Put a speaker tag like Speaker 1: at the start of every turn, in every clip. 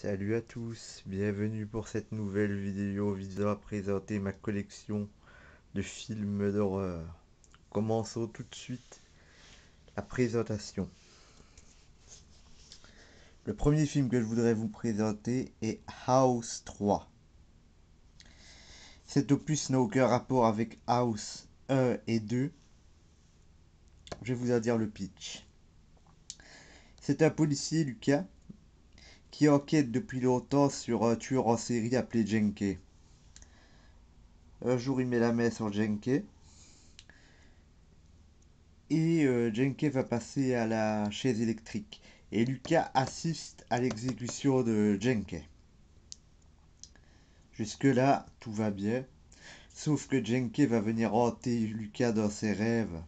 Speaker 1: Salut à tous, bienvenue pour cette nouvelle vidéo visant à présenter ma collection de films d'horreur. Commençons tout de suite la présentation. Le premier film que je voudrais vous présenter est House 3. Cet opus n'a aucun rapport avec House 1 et 2. Je vais vous en dire le pitch. C'est un policier, Lucas, qui enquête depuis longtemps sur un tueur en série appelé Jenke. Un jour, il met la main sur Jenke. Et Jenke va passer à la chaise électrique. Et Lucas assiste à l'exécution de Jenke. Jusque-là, tout va bien. Sauf que Jenke va venir hanter Lucas dans ses rêves,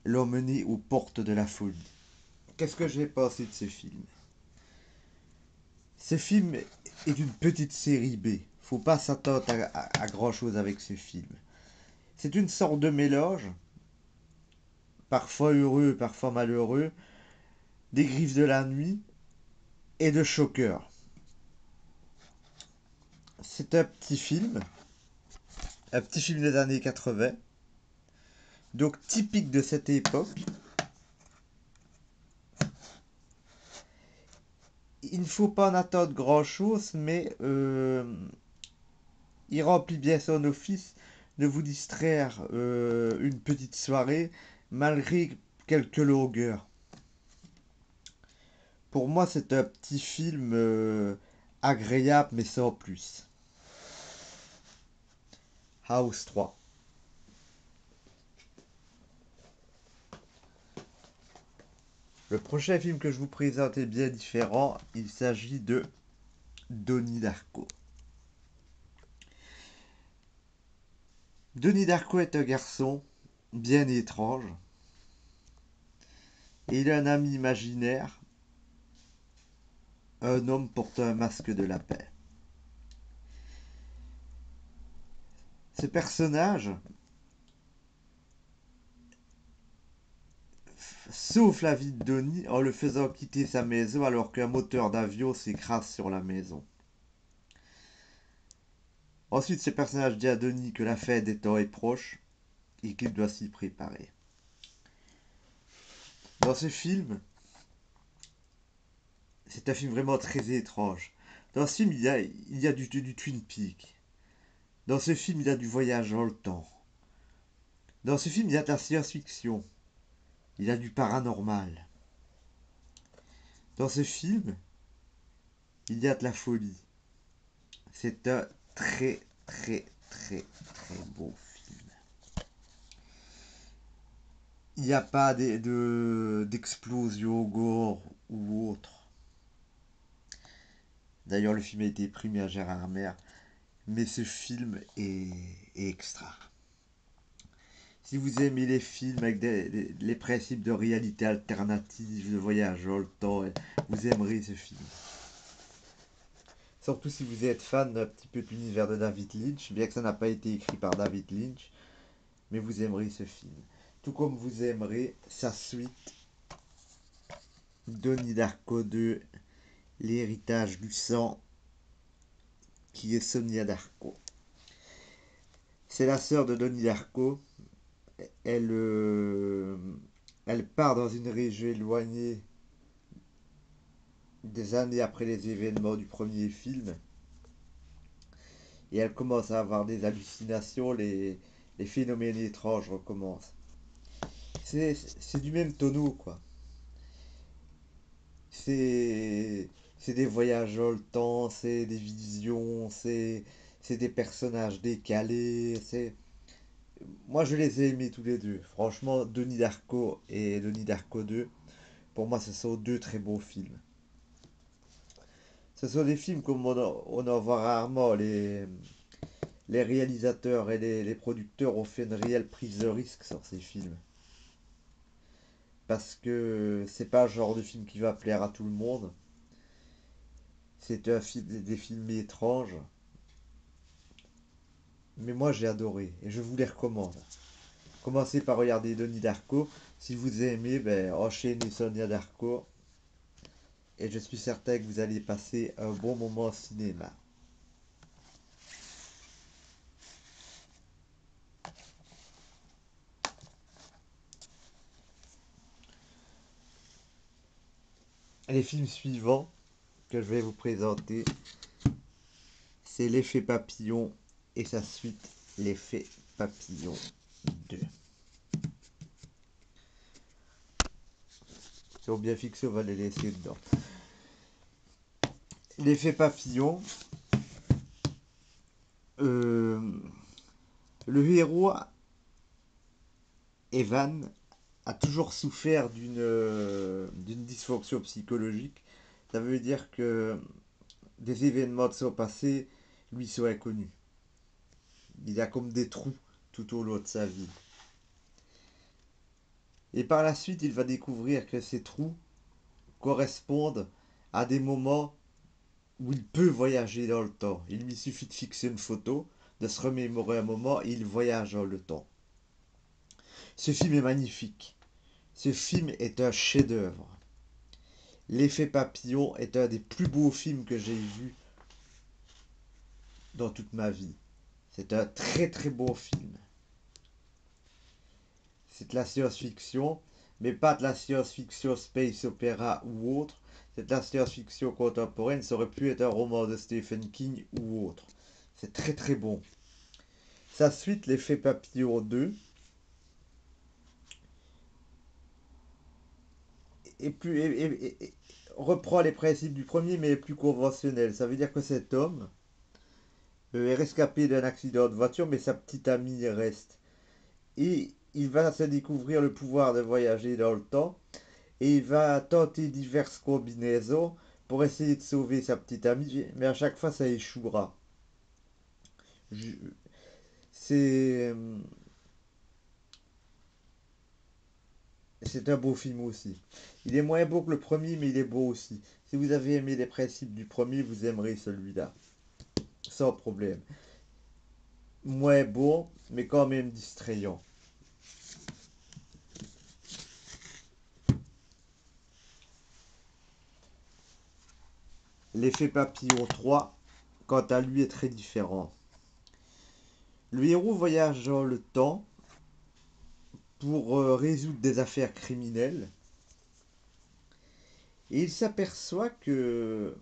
Speaker 1: l'emmener aux portes de la folie. Qu'est-ce que j'ai pensé de ce film? Ce film est une petite série B. Faut pas s'attendre à grand chose avec ce film. C'est une sorte de mélange, parfois heureux, parfois malheureux, des Griffes de la nuit et de Shocker. C'est un petit film des années 80, donc typique de cette époque. Il ne faut pas en attendre grand-chose, mais il remplit bien son office de vous distraire une petite soirée, malgré quelques longueurs. Pour moi, c'est un petit film agréable, mais sans plus. House 3. Le prochain film que je vous présente est bien différent. Il s'agit de Donnie Darko. Donnie Darko est un garçon bien étrange. Et il a un ami imaginaire, un homme portant un masque de lapin. Ce personnage sauve la vie de Donnie en le faisant quitter sa maison alors qu'un moteur d'avion s'écrase sur la maison. Ensuite, ce personnage dit à Donnie que la fin des temps est proche et qu'il doit s'y préparer. Dans ce film, c'est un film vraiment très étrange. Dans ce film, il y a du Twin Peaks. Dans ce film, il y a du voyage dans le temps. Dans ce film, il y a de la science-fiction. Il y a du paranormal. Dans ce film, il y a de la folie. C'est un très très très très beau film. Il n'y a pas d'explosion gore ou autre. D'ailleurs, le film a été primé à Gérardmer, mais ce film est extra. Si vous aimez les films avec les principes de réalité alternative, de voyage dans le temps, vous aimerez ce film. Surtout si vous êtes fan un petit peu de l'univers de David Lynch, bien que ça n'a pas été écrit par David Lynch, mais vous aimerez ce film. Tout comme vous aimerez sa suite, Donnie Darko 2, l'héritage du sang, qui est Sonia Darko. C'est la sœur de Donnie Darko. Elle, elle part dans une région éloignée des années après les événements du premier film. Et elle commence à avoir des hallucinations, les phénomènes étranges recommencent. C'est du même tonneau, quoi. C'est des voyages dans le temps, c'est des visions, c'est des personnages décalés. Moi, je les ai aimés tous les deux. Franchement, Donnie Darko et Donnie Darko 2, pour moi, ce sont deux très beaux films. Ce sont des films comme on en voit rarement. Les réalisateurs et les producteurs ont fait une réelle prise de risque sur ces films. Parce que c'est pas le genre de film qui va plaire à tout le monde. C'est des films étranges. Mais moi j'ai adoré et je vous les recommande. Commencez par regarder Donnie Darko. Si vous aimez, ben, enchaînez Sonia Darko. et je suis certain que vous allez passer un bon moment au cinéma. Les films suivants que je vais vous présenter, c'est L'Effet Papillon et sa suite, L'Effet Papillon 2. Ils sont bien fixés, on va les laisser dedans. L'Effet Papillon, euh, le héros Evan a toujours souffert d'une dysfonction psychologique. Ça veut dire que des événements de son passé lui sont inconnus. Il a comme des trous tout au long de sa vie. Et par la suite, il va découvrir que ces trous correspondent à des moments où il peut voyager dans le temps. Il lui suffit de fixer une photo, de se remémorer un moment et il voyage dans le temps. Ce film est magnifique. Ce film est un chef-d'œuvre. L'Effet Papillon est un des plus beaux films que j'ai vus dans toute ma vie. C'est un très très beau film. C'est de la science-fiction, mais pas de la science-fiction space opéra ou autre. C'est de la science-fiction contemporaine. Ça aurait pu être un roman de Stephen King ou autre. C'est très très bon. Sa suite, L'Effet Papillon 2, reprend les principes du premier, mais est plus conventionnel. Ça veut dire que cet homme est rescapé d'un accident de voiture, mais sa petite amie reste. Et il va se découvrir le pouvoir de voyager dans le temps et il va tenter diverses combinaisons pour essayer de sauver sa petite amie, mais à chaque fois ça échouera. Je- C'est c'est un beau film aussi. Il est moins beau que le premier, mais il est beau aussi. Si vous avez aimé les principes du premier, vous aimerez celui-là, sans problème. Moins beau, mais quand même distrayant. L'Effet Papillon 3, quant à lui, est très différent. Le héros voyage dans le temps pour résoudre des affaires criminelles et il s'aperçoit que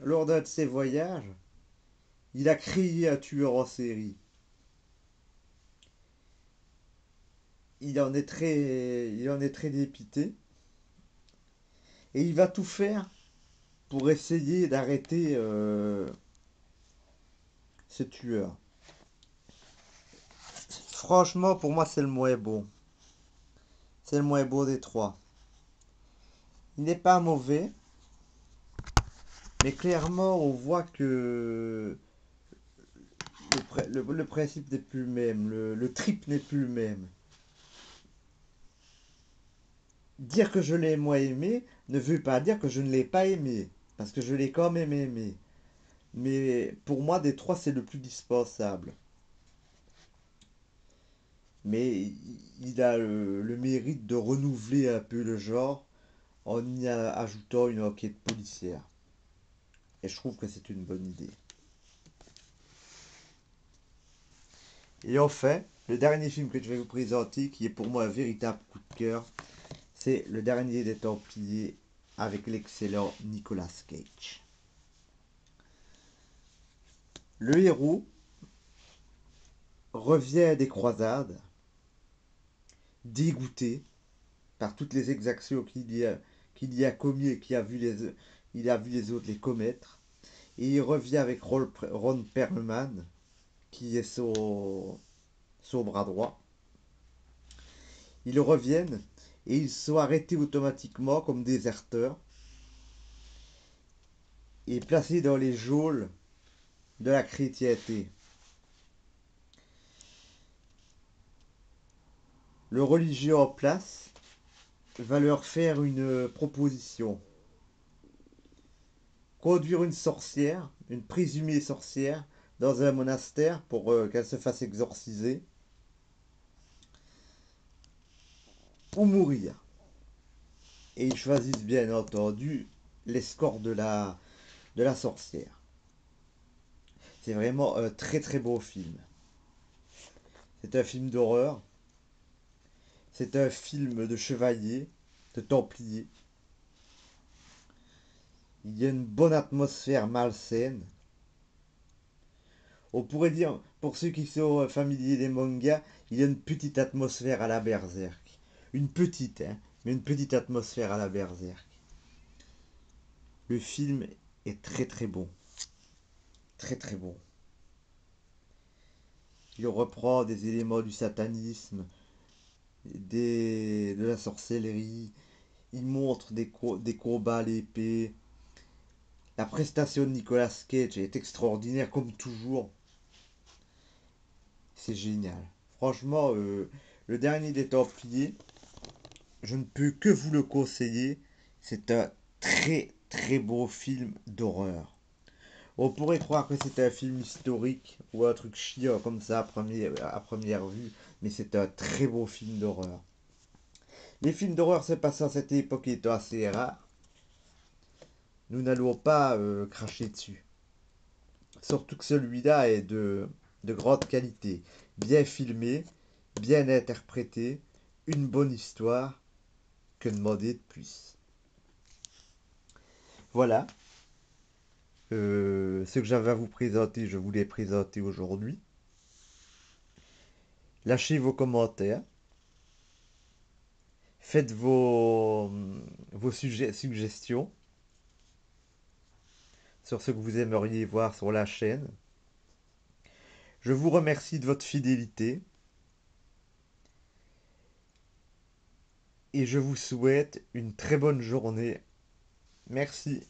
Speaker 1: lors d'un de ses voyages, il a créé un tueur en série. Il en est très dépité et il va tout faire pour essayer d'arrêter ce tueur. Franchement, pour moi, c'est le moins beau. C'est le moins beau des trois. Il n'est pas mauvais, mais clairement, on voit que le principe n'est plus le même, le trip n'est plus le même. Dire que je l'ai moins aimé ne veut pas dire que je ne l'ai pas aimé, parce que je l'ai quand même aimé. Mais pour moi, des trois, c'est le plus dispensable. Mais il a le mérite de renouveler un peu le genre en y ajoutant une enquête policière. Et je trouve que c'est une bonne idée. Et enfin, le dernier film que je vais vous présenter, qui est pour moi un véritable coup de cœur, c'est Le Dernier des Templiers avec l'excellent Nicolas Cage. Le héros revient des croisades, dégoûté par toutes les exactions qu'il y a commis et il a vu les autres les commettre. Et il revient avec Ron Perlman, qui est son bras droit. Ils reviennent et ils sont arrêtés automatiquement comme déserteurs et placés dans les geôles de la chrétienté. Le religieux en place va leur faire une proposition. Conduire une sorcière, une présumée sorcière, dans un monastère pour qu'elle se fasse exorciser ou mourir. et ils choisissent bien entendu l'escorte de la sorcière. C'est vraiment un très très beau film. C'est un film d'horreur, c'est un film de chevalier, de templier. Il y a une bonne atmosphère malsaine. On pourrait dire, pour ceux qui sont familiers des mangas, il y a une petite atmosphère à la Berserk. Une petite, hein, mais une petite atmosphère à la Berserk. Le film est très très bon. Très très bon. Il reprend des éléments du satanisme, de la sorcellerie. Il montre des combats à l'épée. La prestation de Nicolas Cage est extraordinaire comme toujours. C'est génial. Franchement, le dernier des Templiers, je ne peux que vous le conseiller. C'est un très très beau film d'horreur. On pourrait croire que c'est un film historique ou un truc chiant comme ça à première vue, mais c'est un très beau film d'horreur. Les films d'horreur se passant à cette époque étant assez rares, nous n'allons pas cracher dessus. Surtout que celui-là est de grande qualité, bien filmé, bien interprété, une bonne histoire, que demander de plus. Voilà, ce que j'avais à vous présenter, je vous l'ai présenté aujourd'hui. Lâchez vos commentaires, faites vos suggestions sur ce que vous aimeriez voir sur la chaîne. Je vous remercie de votre fidélité et je vous souhaite une très bonne journée. Merci.